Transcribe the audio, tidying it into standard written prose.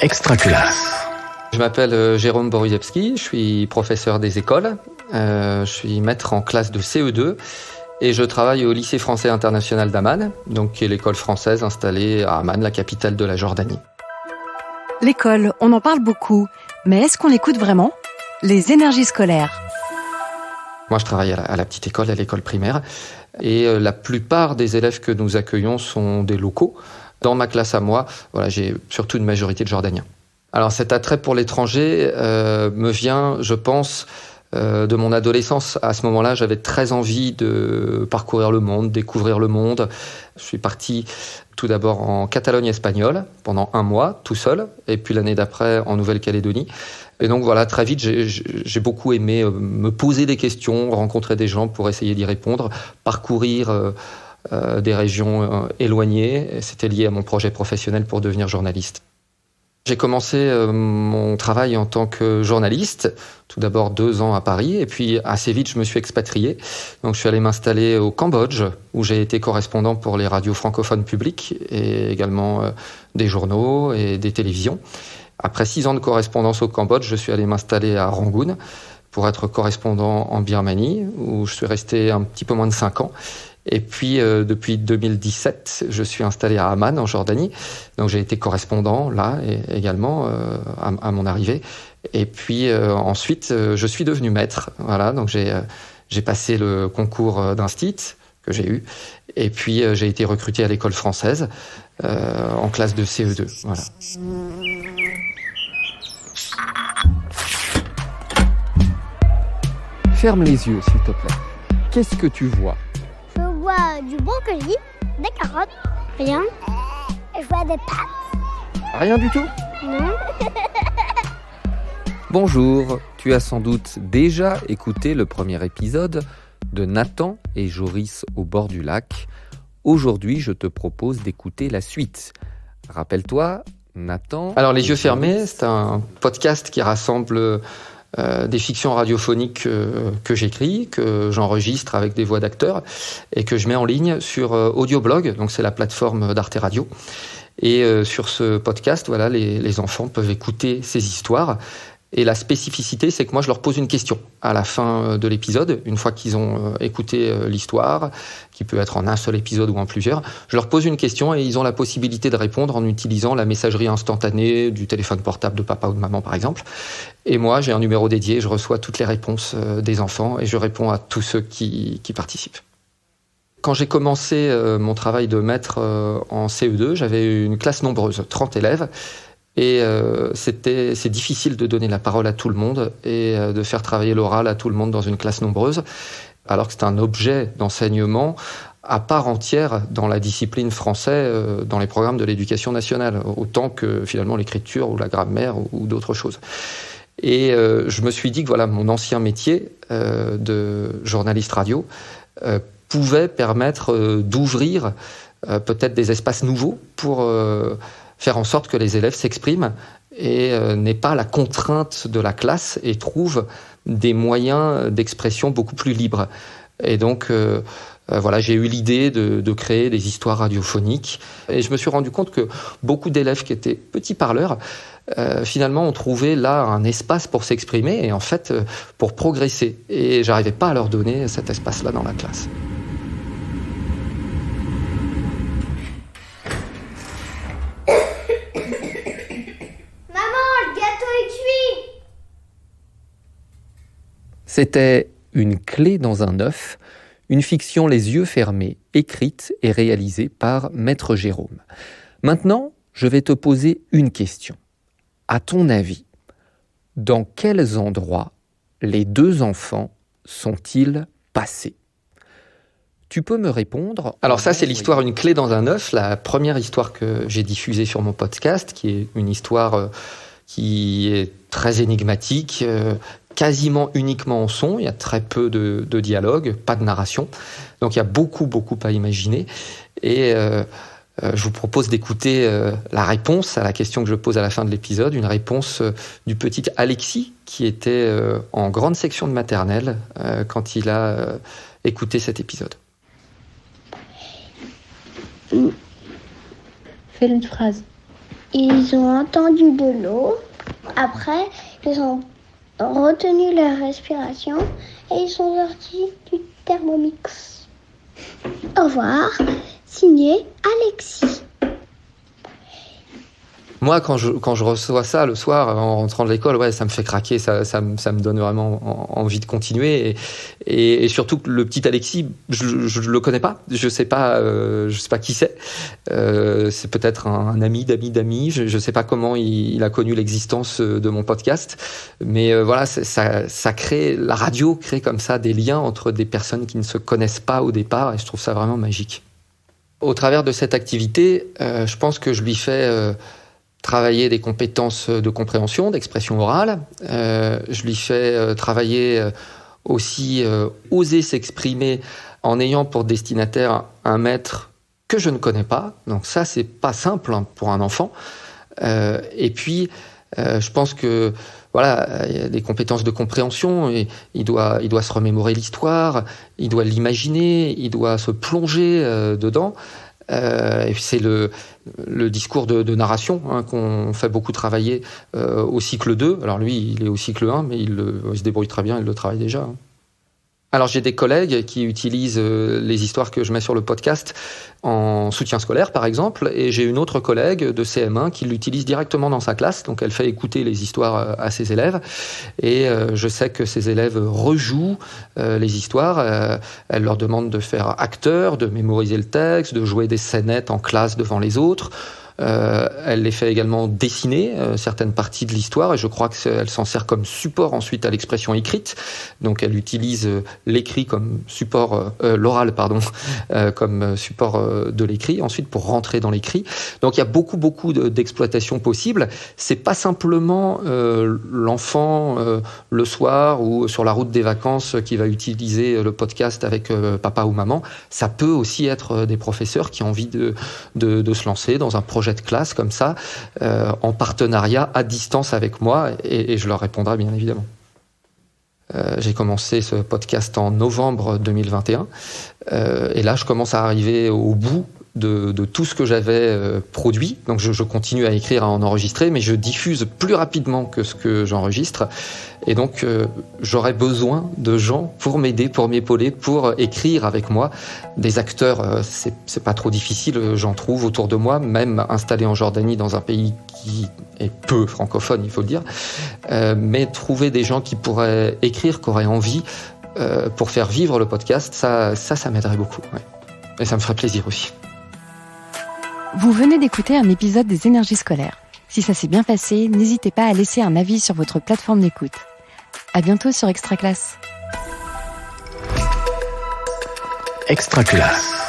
Extraculasse. Je m'appelle Jérôme Borujewski, je suis professeur des écoles, je suis maître en classe de CE2 et je travaille au lycée français international d'Amman, donc qui est l'école française installée à Amman, la capitale de la Jordanie. L'école, on en parle beaucoup, mais est-ce qu'on l'écoute vraiment ? Les énergies scolaires. Moi, je travaille à la petite école, à l'école primaire, et la plupart des élèves que nous accueillons sont des locaux. Dans ma classe à moi, j'ai surtout une majorité de Jordaniens. Alors cet attrait pour l'étranger me vient, je pense, de mon adolescence. À ce moment-là, j'avais très envie de parcourir le monde, découvrir le monde. Je suis parti tout d'abord en Catalogne espagnole pendant 1 mois, tout seul, et puis l'année d'après en Nouvelle-Calédonie. Et donc voilà, très vite, j'ai beaucoup aimé me poser des questions, rencontrer des gens pour essayer d'y répondre, parcourir des régions éloignées. C'était lié à mon projet professionnel pour devenir journaliste. J'ai commencé mon travail en tant que journaliste, tout d'abord 2 ans à Paris, et puis assez vite je me suis expatrié. Donc je suis allé m'installer au Cambodge, où j'ai été correspondant pour les radios francophones publiques, et également des journaux et des télévisions. Après 6 ans de correspondance au Cambodge, je suis allé m'installer à Rangoon pour être correspondant en Birmanie, où je suis resté un petit peu moins de 5 ans. Et puis, depuis 2017, je suis installé à Amman, en Jordanie. Donc, j'ai été correspondant là également à mon arrivée. Et puis, ensuite, je suis devenu maître. Voilà, donc j'ai passé le concours d'instit que j'ai eu. Et puis, j'ai été recruté à l'école française en classe de CE2. Voilà. Ferme les yeux, s'il te plaît. Qu'est-ce que tu vois ? Je vois du brocoli, des carottes, rien. Et je vois des pâtes. Rien du tout ? Non. Bonjour, tu as sans doute déjà écouté le premier épisode de Nathan et Joris au bord du lac. Aujourd'hui, je te propose d'écouter la suite. Rappelle-toi, Nathan... Alors, Les Yeux fermés, c'est un podcast qui rassemble des fictions radiophoniques que j'écris, que j'enregistre avec des voix d'acteurs et que je mets en ligne sur Audioblog, donc c'est la plateforme d'Arte Radio. Et sur ce podcast, les enfants peuvent écouter ces histoires. Et la spécificité, c'est que moi, je leur pose une question à la fin de l'épisode, une fois qu'ils ont écouté l'histoire, qui peut être en un seul épisode ou en plusieurs. Je leur pose une question et ils ont la possibilité de répondre en utilisant la messagerie instantanée du téléphone portable de papa ou de maman, par exemple. Et moi, j'ai un numéro dédié, je reçois toutes les réponses des enfants et je réponds à tous ceux qui participent. Quand j'ai commencé mon travail de maître en CE2, j'avais une classe nombreuse, 30 élèves. Et c'est difficile de donner la parole à tout le monde et de faire travailler l'oral à tout le monde dans une classe nombreuse, alors que c'est un objet d'enseignement à part entière dans la discipline française, dans les programmes de l'éducation nationale, autant que finalement l'écriture ou la grammaire ou d'autres choses. Et je me suis dit que mon ancien métier de journaliste radio pouvait permettre d'ouvrir peut-être des espaces nouveaux pour faire en sorte que les élèves s'expriment et n'aient pas la contrainte de la classe et trouvent des moyens d'expression beaucoup plus libres. Et donc, j'ai eu l'idée de créer des histoires radiophoniques. Et je me suis rendu compte que beaucoup d'élèves qui étaient petits parleurs, finalement, ont trouvé là un espace pour s'exprimer et en fait, pour progresser. Et j'arrivais pas à leur donner cet espace-là dans la classe. C'était Une clé dans un œuf, une fiction les yeux fermés, écrite et réalisée par Maître Jérôme. Maintenant, je vais te poser une question. À ton avis, dans quels endroits les 2 enfants sont-ils passés ? Tu peux me répondre. Alors ça, c'est l'histoire Une clé dans un œuf, la première histoire que j'ai diffusée sur mon podcast, qui est une histoire qui est très énigmatique, quasiment uniquement en son, il y a très peu de dialogue, pas de narration, donc il y a beaucoup à imaginer. Et je vous propose d'écouter la réponse à la question que je pose à la fin de l'épisode, une réponse du petit Alexis, qui était en grande section de maternelle quand il a écouté cet épisode. Fais une phrase. Ils ont entendu de l'eau. Après, ils ont retenu leur respiration et ils sont sortis du Thermomix. Au revoir, signé Alexis. Moi, quand je reçois ça le soir en rentrant de l'école, ouais, ça me fait craquer, ça me donne vraiment envie de continuer. Et surtout que le petit Alexis, je le connais pas, je sais pas qui c'est. C'est peut-être un ami d'amis. Je sais pas comment il a connu l'existence de mon podcast, mais voilà, ça crée, la radio crée comme ça des liens entre des personnes qui ne se connaissent pas au départ, et je trouve ça vraiment magique. Au travers de cette activité, je pense que je lui fais travailler des compétences de compréhension, d'expression orale. Je lui fais travailler aussi oser s'exprimer en ayant pour destinataire un maître que je ne connais pas. Donc ça, c'est pas simple pour un enfant. Et puis, je pense que voilà, il y a des compétences de compréhension. Et il doit se remémorer l'histoire, il doit l'imaginer, il doit se plonger dedans. Et puis c'est le discours de narration qu'on fait beaucoup travailler au cycle 2. Alors lui, il est au cycle 1, mais il se débrouille très bien, il le travaille déjà. Alors j'ai des collègues qui utilisent les histoires que je mets sur le podcast en soutien scolaire, par exemple, et j'ai une autre collègue de CM1 qui l'utilise directement dans sa classe, donc elle fait écouter les histoires à ses élèves, et je sais que ses élèves rejouent les histoires, elle leur demande de faire acteur, de mémoriser le texte, de jouer des scénettes en classe devant les autres. Elle les fait également dessiner certaines parties de l'histoire, et je crois qu'elle s'en sert comme support ensuite à l'expression écrite. Donc elle utilise l'écrit comme support, l'oral comme support de l'écrit ensuite pour rentrer dans l'écrit. Donc il y a beaucoup d'exploitations possibles. C'est pas simplement l'enfant le soir ou sur la route des vacances qui va utiliser le podcast avec papa ou maman. Ça peut aussi être des professeurs qui ont envie de se lancer dans un projet de classe comme ça, en partenariat à distance avec moi, et je leur répondrai bien évidemment. J'ai commencé ce podcast en novembre 2021, et là je commence à arriver au bout de tout ce que j'avais produit. Donc je continue à écrire, à en enregistrer, mais je diffuse plus rapidement que ce que j'enregistre. Et donc j'aurais besoin de gens pour m'aider, pour m'épauler, pour écrire avec moi. Des acteurs, c'est pas trop difficile, j'en trouve autour de moi, même installé en Jordanie, dans un pays qui est peu francophone, il faut le dire. Mais trouver des gens qui pourraient écrire, qui auraient envie, pour faire vivre le podcast, ça m'aiderait beaucoup. Ouais. Et ça me ferait plaisir aussi. Vous venez d'écouter un épisode des Énergies scolaires. Si ça s'est bien passé, n'hésitez pas à laisser un avis sur votre plateforme d'écoute. À bientôt sur Extra Classe. Extra Classe.